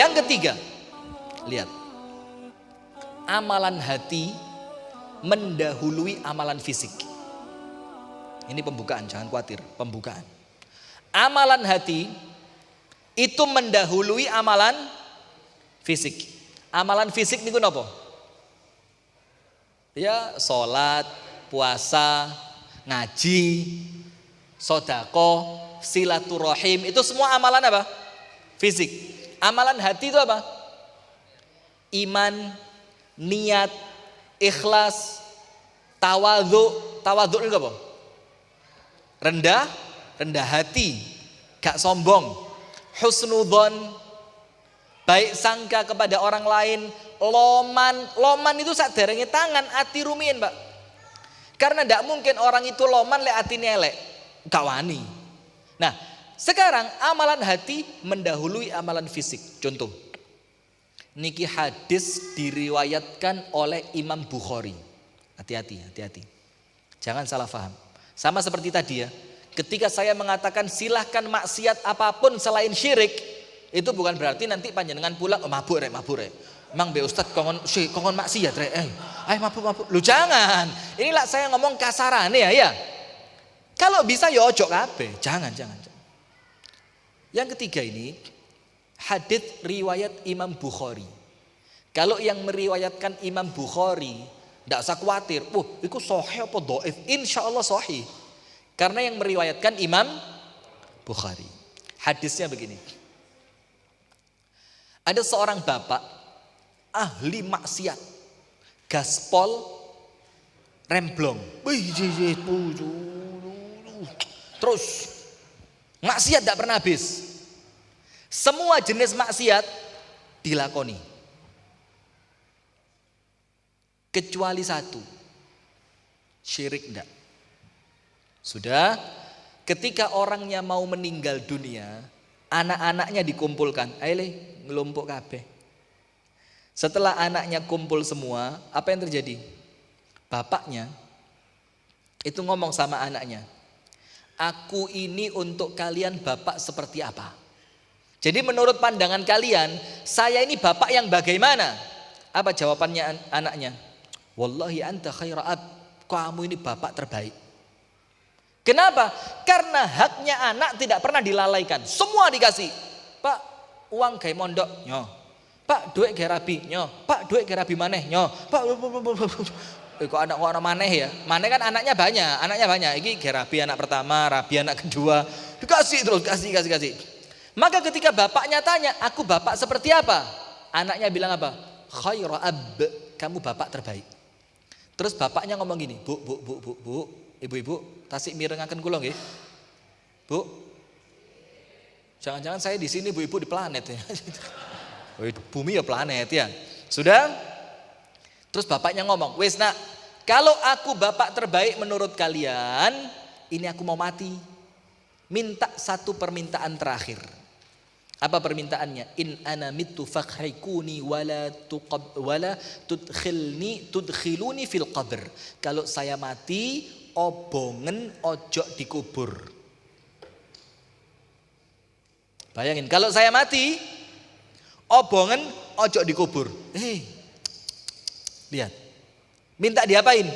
Yang ketiga, lihat, amalan hati mendahului amalan fisik. Ini pembukaan, jangan khawatir, pembukaan. Amalan hati itu mendahului amalan fisik. Amalan fisik niku napa? Ya, salat, puasa, ngaji, sedekah, silaturahim, itu semua amalan apa? Fisik. Amalan hati itu apa? Iman, niat, ikhlas, tawadhu. Tawadhu itu apa? Rendah hati, gak sombong, husnudzon, baik sangka kepada orang lain, loman itu saderenge tangan, ati rumiyin, Pak. Karena tidak mungkin orang itu loman lek atine elek, gak wani. Nah, sekarang amalan hati mendahului amalan fisik. Contoh, niki hadis diriwayatkan oleh Imam Bukhari. Hati-hati. Jangan salah paham. Sama seperti tadi ya, ketika saya mengatakan silahkan maksiat apapun selain syirik, itu bukan berarti nanti panjenengan pulang mabuk rek. Emang be Ustad kongon maksiat rek. Mabuk. Lu jangan. Inilah saya ngomong kasarane ya. Kalau bisa ya ojo kabeh. Jangan. Yang ketiga ini hadis riwayat Imam Bukhari. Kalau yang meriwayatkan Imam Bukhari, tidak usah khawatir, itu sahih apa dhaif? Insyaallah sahih. Karena yang meriwayatkan Imam Bukhari. Hadisnya begini. Ada seorang bapak ahli maksiat, gaspol, remblong, terus maksiat tidak pernah habis. Semua jenis maksiat dilakoni, kecuali satu, syirik enggak. Sudah, ketika orangnya mau meninggal dunia, anak-anaknya dikumpulkan, ayo ngelumpuk kabeh. Setelah anaknya kumpul semua, apa yang terjadi? Bapaknya itu ngomong sama anaknya, aku ini untuk kalian bapak seperti apa? Jadi menurut pandangan kalian, saya ini bapak yang bagaimana? Apa jawabannya anaknya? Wallahi anta khaira ab, kamu ini bapak terbaik. Kenapa? Karena haknya anak tidak pernah dilalaikan. Semua dikasih. Pak, uang gawe mondok, nyo. Pak, duit gawe rabi, nyo. Pak, duit gawe rabi maneh, nyo. Pak, kok anak maneh ya? Maneh kan anaknya banyak. Iki gawe rabi anak pertama, rabi anak kedua. Dikasih terus, kasih. Maka ketika bapaknya tanya, aku bapak seperti apa? Anaknya bilang apa? Khaira ab, kamu bapak terbaik. Terus bapaknya ngomong gini, Bu, ibu-ibu, tasik mirengaken kula nggih. Bu. Jangan-jangan saya di sini, Bu Ibu di planet ya. Bumi ya planet ya. Sudah? Terus bapaknya ngomong, "Wes nak, kalau aku bapak terbaik menurut kalian, ini aku mau mati. Minta satu permintaan terakhir." Apa permintaannya? In ana mittu fakhrikuni wala tudkhiluni fil qabr. Kalau saya mati, obongen ojo dikubur. Bayangin, kalau saya mati, obongen ojo dikubur. Lihat, minta diapain?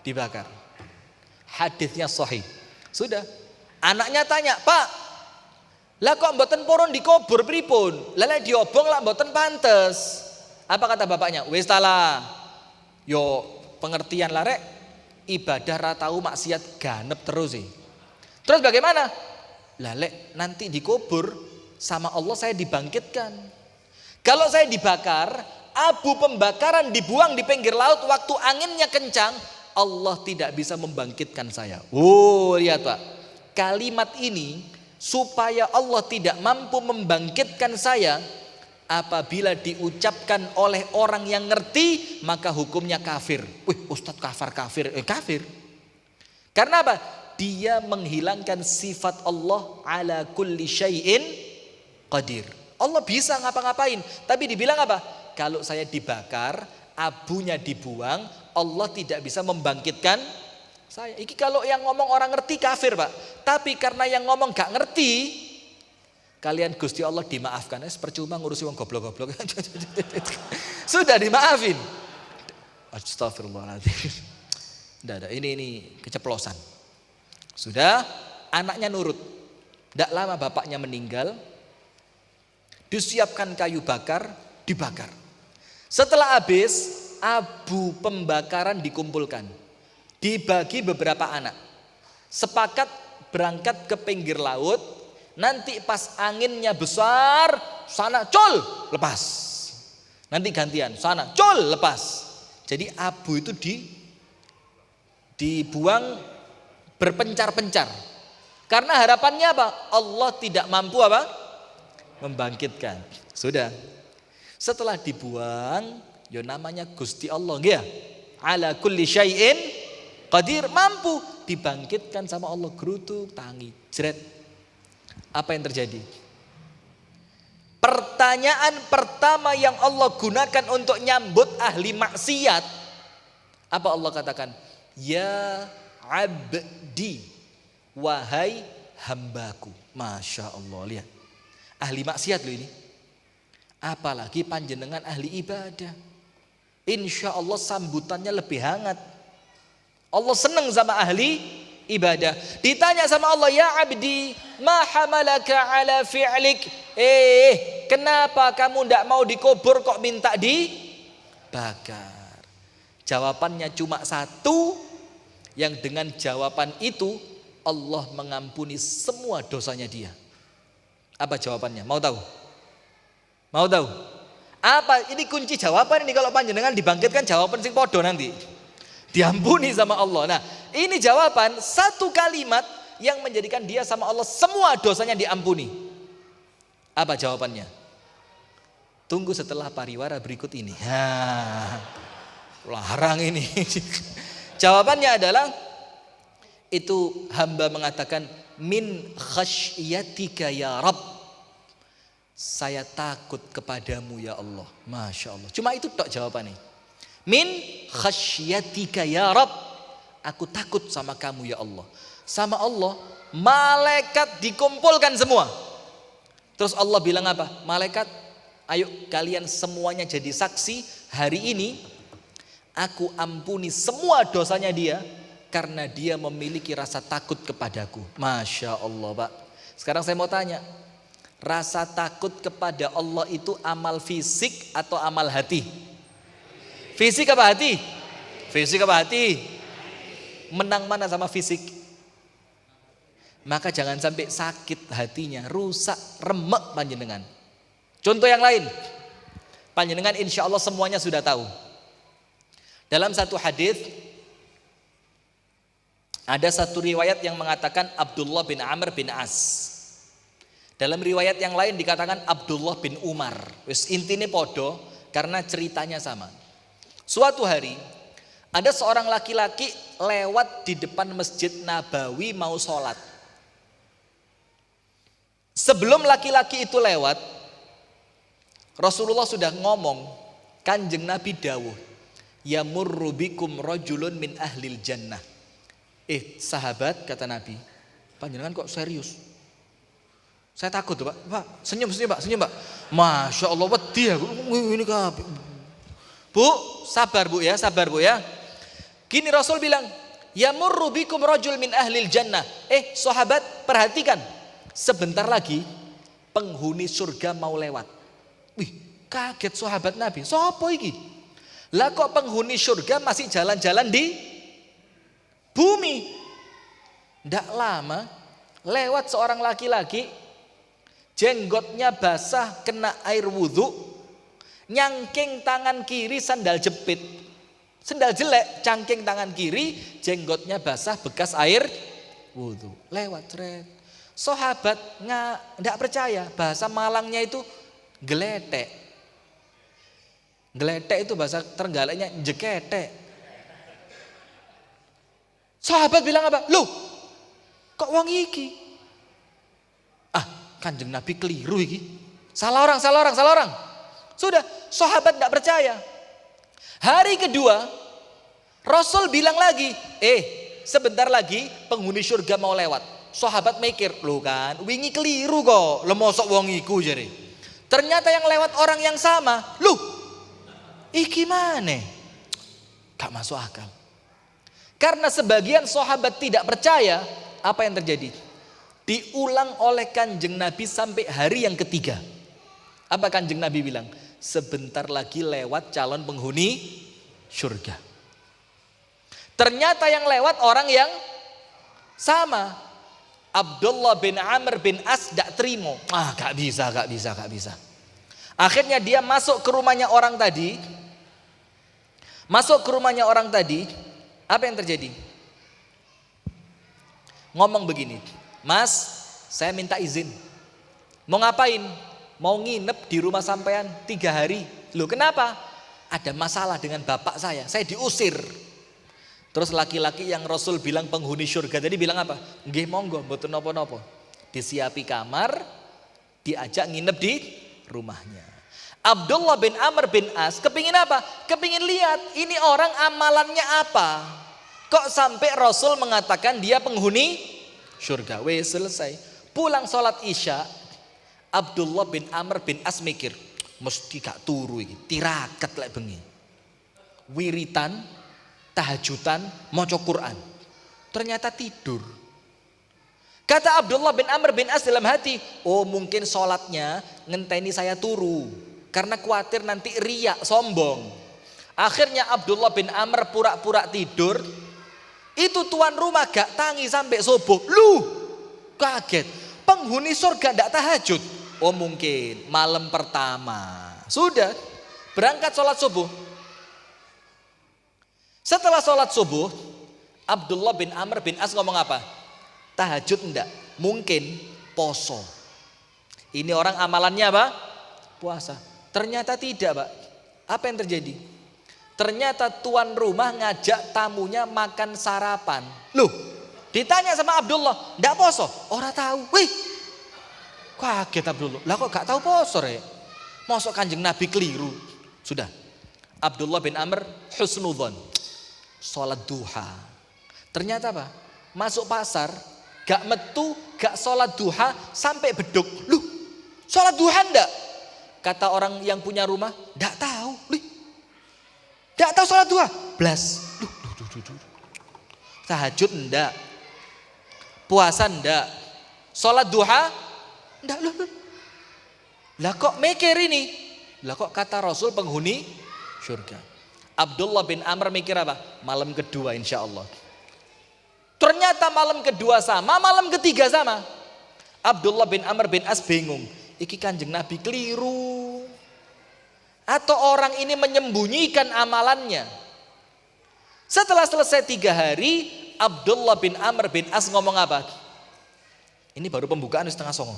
Dibakar. Hadisnya sahih. Sudah, anaknya tanya, Pak, lah kok mboten purun dikubur pripun? Lah diobong lah mboten pantes. Apa kata bapaknya? Wis talah. Yo pengertian lah rek. Ibadah ra tau maksiat ganep terus sih. Terus bagaimana? Lah lek nanti dikubur sama Allah saya dibangkitkan. Kalau saya dibakar, abu pembakaran dibuang di pinggir laut waktu anginnya kencang, Allah tidak bisa membangkitkan saya. Lihat Pak. Kalimat ini supaya Allah tidak mampu membangkitkan saya, apabila diucapkan oleh orang yang ngerti, maka hukumnya kafir. Ustadz kafir. Kafir. Karena apa? Dia menghilangkan sifat Allah ala kulli syai'in qadir. Allah bisa ngapa-ngapain, tapi dibilang apa? Kalau saya dibakar, abunya dibuang, Allah tidak bisa membangkitkan saya. Iki kalau yang ngomong orang ngerti kafir Pak. Tapi karena yang ngomong gak ngerti, kalian Gusti Allah dimaafkan. Percuma ngurusi wong goblok-goblok. Sudah dimaafin. Astagfirullahaladzim. Tidak ada, ini keceplosan. Sudah, anaknya nurut. Tidak lama bapaknya meninggal. Disiapkan kayu bakar, dibakar. Setelah habis, abu pembakaran dikumpulkan. Dibagi beberapa anak. Sepakat berangkat ke pinggir laut. Nanti pas anginnya besar, sana col, lepas. Nanti gantian, sana col, lepas. Jadi abu itu dibuang berpencar-pencar. Karena harapannya apa? Allah tidak mampu apa? Membangkitkan. Sudah. Setelah dibuang, ya namanya Gusti Allah, ya. Ala kulli syai'in qadir, mampu dibangkitkan sama Allah, gerutuk tangi, jret. Apa yang terjadi? Pertanyaan pertama yang Allah gunakan untuk nyambut ahli maksiat, apa Allah katakan? Ya abdi, wahai hambaku. Masya Allah, lihat. Ahli maksiat loh ini. Apalagi panjenengan ahli ibadah. Insya Allah sambutannya lebih hangat. Allah senang sama ahli ibadah. Ditanya sama Allah, ya abdi, ma hamalaka ala fi'lik. Kenapa kamu tidak mau dikubur kok minta dibakar? Jawabannya cuma satu, yang dengan jawaban itu Allah mengampuni semua dosanya dia. Apa jawabannya? Mau tahu? Mau tahu? Apa? Ini kunci jawaban ini, kalau panjenengan dibangkitkan jawaban sing podo nanti. Diampuni sama Allah. Nah, ini jawaban satu kalimat yang menjadikan dia sama Allah semua dosanya diampuni. Apa jawabannya? Tunggu setelah pariwara berikut ini. Larang ini. Jawabannya adalah, itu hamba mengatakan, min khasyatika ya Rabb. Saya takut kepadamu ya Allah. Masya Allah. Cuma itu tok jawabannya. Min khasyatika ya Rabb. Aku takut sama kamu ya Allah. Sama Allah, malaikat dikumpulkan semua. Terus Allah bilang apa? Malaikat, ayo kalian semuanya jadi saksi. Hari ini aku ampuni semua dosanya dia, karena dia memiliki rasa takut kepadaku. Masya Allah, Pak. Sekarang saya mau tanya, rasa takut kepada Allah itu amal fisik atau amal hati? Fisik apa hati? Fisik apa hati? Menang mana sama fisik? Maka jangan sampai sakit hatinya, rusak, remek panjenengan. Contoh yang lain, panjenengan insya Allah semuanya sudah tahu. Dalam satu hadis ada satu riwayat yang mengatakan Abdullah bin Amr bin As. Dalam riwayat yang lain dikatakan Abdullah bin Umar. Wis intine podo karena ceritanya sama. Suatu hari ada seorang laki-laki lewat di depan Masjid Nabawi mau sholat. Sebelum laki-laki itu lewat, Rasulullah sudah ngomong, Kanjeng Nabi dawuh, yamurru bikum rajulun min ahlil jannah. Sahabat, kata Nabi, panjenengan kok serius? Saya takut tuh, Pak. Pak, senyum Pak. Masya Allah, wedi aku ini kabeh. Bu, sabar Bu ya. Gini Rasul bilang, yamurru bikum rajul min ahlil jannah. Sahabat, perhatikan. Sebentar lagi penghuni surga mau lewat. Wih, kaget sahabat Nabi. Sopo iki? Lah kok penghuni surga masih jalan-jalan di bumi? Ndak lama lewat seorang laki-laki, jenggotnya basah kena air wudhu, nyangking tangan kiri sandal jepit, sandal jelek, cangking tangan kiri, jenggotnya basah bekas air wudhu, lewat ceret. Sahabat nggak percaya, bahasa Malangnya itu geletek. Geletek itu bahasa Trenggaleknya jeketek. Sahabat bilang apa? Loh, kok wong iki? Kanjeng Nabi keliru iki. Salah orang. Sudah, sahabat nggak percaya. Hari kedua, Rasul bilang lagi, sebentar lagi penghuni surga mau lewat. Sahabat mikir, "Loh kan, wingi keliru kok. Lah mosok wong iku jare." Ternyata yang lewat orang yang sama. "Loh, iki maneh?" Gak masuk akal. Karena sebagian sahabat tidak percaya, apa yang terjadi? Diulang oleh Kanjeng Nabi sampai hari yang ketiga. Apa Kanjeng Nabi bilang? Sebentar lagi lewat calon penghuni surga. Ternyata yang lewat orang yang sama. Abdullah bin Amr bin As gak terima. Gak bisa. Akhirnya dia masuk ke rumahnya orang tadi. Apa yang terjadi? Ngomong begini, "Mas, saya minta izin. Mau ngapain? Mau nginep di rumah sampean 3 hari. Loh kenapa? Ada masalah dengan bapak saya diusir." Terus laki-laki yang Rasul bilang penghuni surga tadi bilang apa? "Nggih monggo, mboten napa-napa." Disiapi kamar, diajak nginep di rumahnya. Abdullah bin Amr bin As kepingin apa? Kepingin lihat ini orang amalannya apa. Kok sampai Rasul mengatakan dia penghuni surga. Wes selesai. Pulang sholat Isya, Abdullah bin Amr bin As mikir, mesti gak turu iki, tiraket lek bengi. Wiritan, tahajudan, maca Quran. Ternyata tidur. Kata Abdullah bin Amr bin As dalam hati, "Oh mungkin sholatnya ngenteni saya turu. Karena khawatir nanti riak, sombong." Akhirnya Abdullah bin Amr pura-pura tidur. Itu tuan rumah gak tangi sampai subuh. Lu kaget. Penghuni surga gak tahajud. Oh mungkin malam pertama. Sudah berangkat sholat subuh. Setelah sholat subuh, Abdullah bin Amr bin As ngomong apa? Tahajud enggak? Mungkin poso. Ini orang amalannya apa? Puasa. Ternyata tidak, Pak. Apa yang terjadi? Ternyata tuan rumah ngajak tamunya makan sarapan. Loh, ditanya sama Abdullah, enggak poso? Orang tahu. Wih, kaget Abdullah. Lah kok gak tahu poso rek? Mosok Kanjeng Nabi keliru. Sudah. Abdullah bin Amr husnudzon. Sholat duha. Ternyata apa? Masuk pasar, gak metu, gak sholat duha sampai beduk. Loh, sholat duha enggak? Kata orang yang punya rumah, enggak tahu. Enggak tahu sholat duha. Blas. Tahajud enggak? Puasa enggak? Sholat duha enggak. Lah kok mikir ini? Lah kok kata Rasul penghuni surga? Abdullah bin Amr mikir apa? Malam kedua insya Allah. Ternyata malam kedua sama, malam ketiga sama. Abdullah bin Amr bin As bingung. Iki Kanjeng Nabi keliru. Atau orang ini menyembunyikan amalannya. Setelah selesai 3 hari, Abdullah bin Amr bin As ngomong apa? Ini baru pembukaan setengah songo.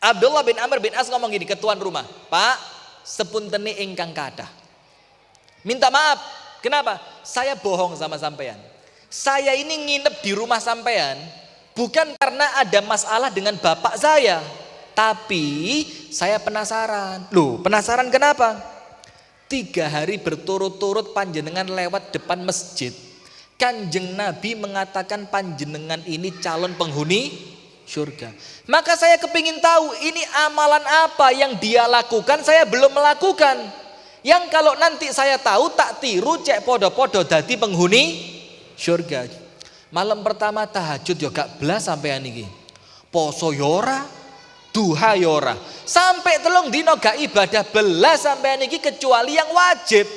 Abdullah bin Amr bin As ngomong gini ke tuan rumah. "Pak, sepuntene ingkang kathah. Minta maaf. Kenapa? Saya bohong sama sampean. Saya ini nginep di rumah sampean bukan karena ada masalah dengan bapak saya, tapi saya penasaran. Loh, penasaran kenapa? 3 hari berturut-turut panjenengan lewat depan masjid. Kanjeng Nabi mengatakan panjenengan ini calon penghuni surga. Maka saya kepingin tahu ini amalan apa yang dia lakukan saya belum melakukan. Yang kalau nanti saya tahu tak tiru cek podo-podo dadi penghuni surga." Malam pertama tahajud yo gak belas sampean iki. Poso yora, duha yora. Sampai 3 dino gak ibadah belas sampean iki kecuali yang wajib.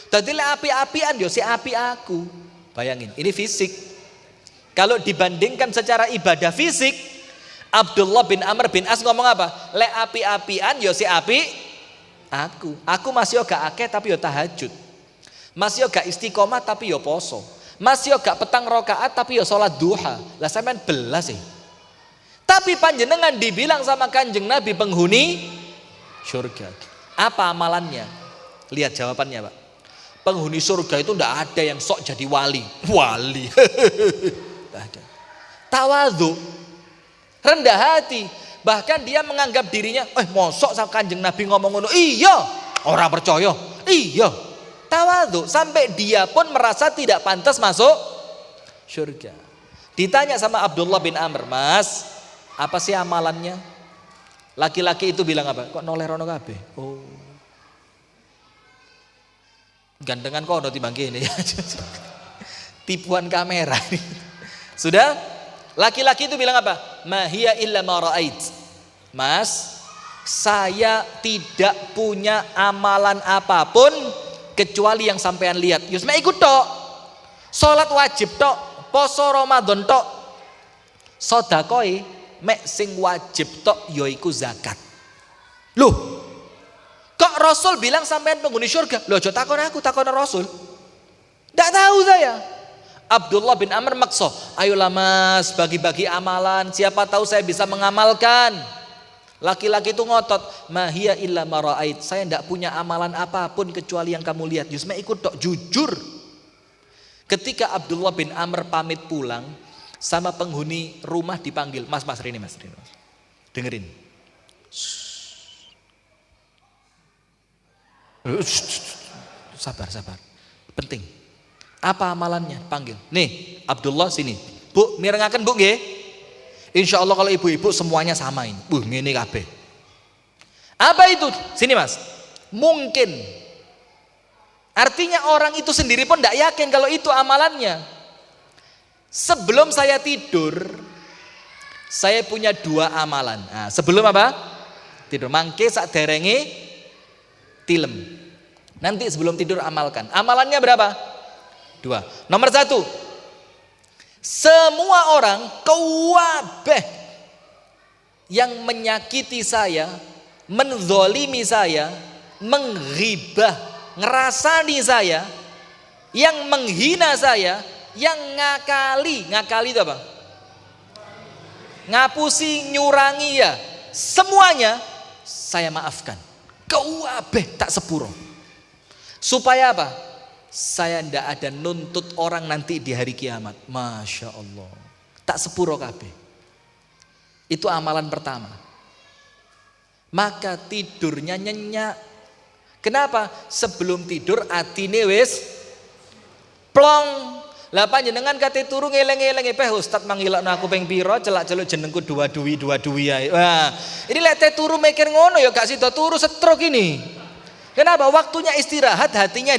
Dadi lek api-apian yo si api aku. Bayangin, ini fisik. Kalau dibandingkan secara ibadah fisik, Abdullah bin Amr bin As ngomong apa? Lek api-apian yo si api aku. Aku masih gak akeh tapi yo tahajud. Masih gak istiqomah tapi yo poso. Masih gak petang rakaat tapi yo sholat duha. Lah sampean belas sih. Tapi panjenengan dibilang sama Kanjeng Nabi penghuni surga. Apa amalannya? Lihat jawabannya, Pak. Penghuni surga itu ndak ada yang sok jadi wali. Wali. Ndak ada. Tawadhu. Rendah hati. Bahkan dia menganggap dirinya, mosok sama Kanjeng Nabi ngomong ngono. Iya, orang percaya. Iya. Tawadhu sampai dia pun merasa tidak pantas masuk surga. Ditanya sama Abdullah bin Amr, Mas, apa sih amalannya? Laki-laki itu bilang apa? Kok noleh rono kabeh? Oh, gandengan kono timbang kene ya. Tipuan kamera. Sudah? Laki-laki itu bilang apa? Ma hiya illa ma ra'ait. Mas, saya tidak punya amalan apapun kecuali yang sampean lihat. Yusma ikut tok. Salat wajib tok, poso Ramadan tok. Sedekah mek sing wajib tok yaiku zakat. Loh, kok Rasul bilang sampean penghuni surga? Loh, aja takon aku, takon Rasul. Tidak tahu saya. Abdullah bin Amr makso, ayolah Mas, bagi-bagi amalan, siapa tahu saya bisa mengamalkan. Laki-laki itu ngotot, mahia illa mara'ait, saya tidak punya amalan apapun kecuali yang kamu lihat. Yusma ikut tok, jujur. Ketika Abdullah bin Amr pamit pulang, sama penghuni rumah dipanggil, Mas Rini, dengerin. Sabar, penting. Apa amalannya? Panggil. Nih, Abdullah sini. Bu, mirengaken Bu nggih. Insya Allah kalau ibu-ibu semuanya sama ini. Ngene kabeh. Apa itu? Sini Mas. Mungkin. Artinya orang itu sendiri pun tidak yakin kalau itu amalannya. Sebelum saya tidur, saya punya 2 amalan. Nah, sebelum apa? Tidur. Mangke sak derenge tilem. Nanti sebelum tidur amalkan. Amalannya berapa? 2. Nomor 1. Semua orang kuwabeh yang menyakiti saya, menzolimi saya, menghibah, ngerasani saya, yang menghina saya, yang ngakali itu apa? Ngapusi, nyurangi ya, semuanya saya maafkan. Kuwabeh tak sepuro. Supaya apa? Saya tidak ada nuntut orang nanti di hari kiamat. Masya Allah. Tak sepuro kabeh. Itu amalan pertama. Maka tidurnya nyenyak. Kenapa? Sebelum tidur atine wis plong. Lah panjenengan kate turu ngeleng-eleng Ustaz mangilakno aku ping pira celak-celuk jenengku dua duwi ae. Wah, ini lek te turu mikir ngono ya gak sida turu stroke ini. Kenapa? Waktunya istirahat hatinya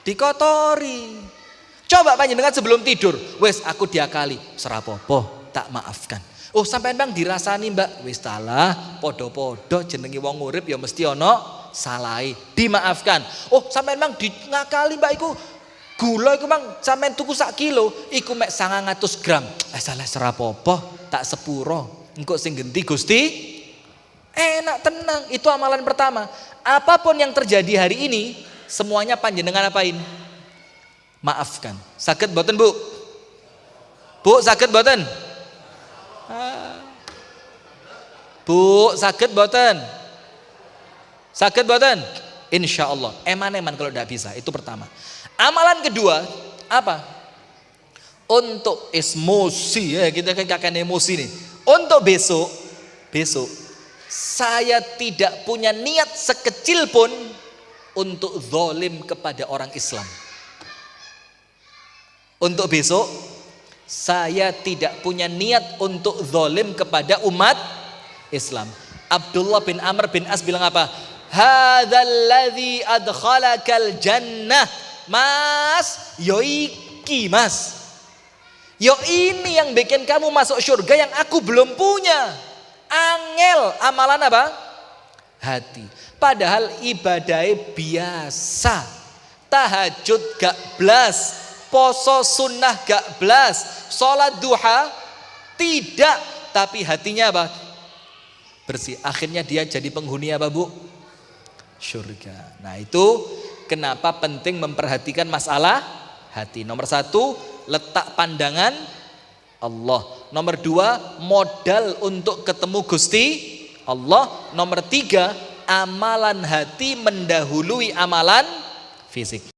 dikotori. Coba panjenengan sebelum tidur, wes aku diakali, serapopo, tak maafkan. Oh sampean bang dirasani mbak, wes salah, podo-podo jenengi wong urip ya mesti ono salai, dimaafkan. Oh sampean bang ngakali mbak iku gula iku bang sampean tuku 1 kilo, iku mek 900 gram. Salah serapopo, tak sepuro. Engko sing genti Gusti enak tenang. Itu amalan pertama. Apapun yang terjadi hari ini, semuanya panjenengan apain? Maafkan. Sakit boten Bu? Bu sakit boten? Bu sakit boten? Sakit boten? Insya Allah. Eman-eman kalau tidak bisa. Itu pertama. Amalan kedua apa? Untuk emosi ya, kita kan kakek emosi nih. Untuk besok saya tidak punya niat sekecil pun untuk zalim kepada orang Islam. Untuk besok saya tidak punya niat untuk zalim kepada umat Islam. Abdullah bin Amr bin As bilang apa? Hadzalladzi adkhalakal jannah. Mas, yo iki Mas. Yo ini yang bikin kamu masuk surga yang aku belum punya. Angel amalan apa? Hati. Padahal ibadahnya biasa. Tahajud gak blas, poso sunnah gak blas, sholat duha tidak, tapi hatinya apa? Bersih. Akhirnya dia jadi penghuni apa Bu? Surga. Nah itu kenapa penting memperhatikan masalah hati. Nomor 1, letak pandangan Allah. Nomor 2, modal untuk ketemu Gusti Allah. Nomor 3, amalan hati mendahului amalan fisik.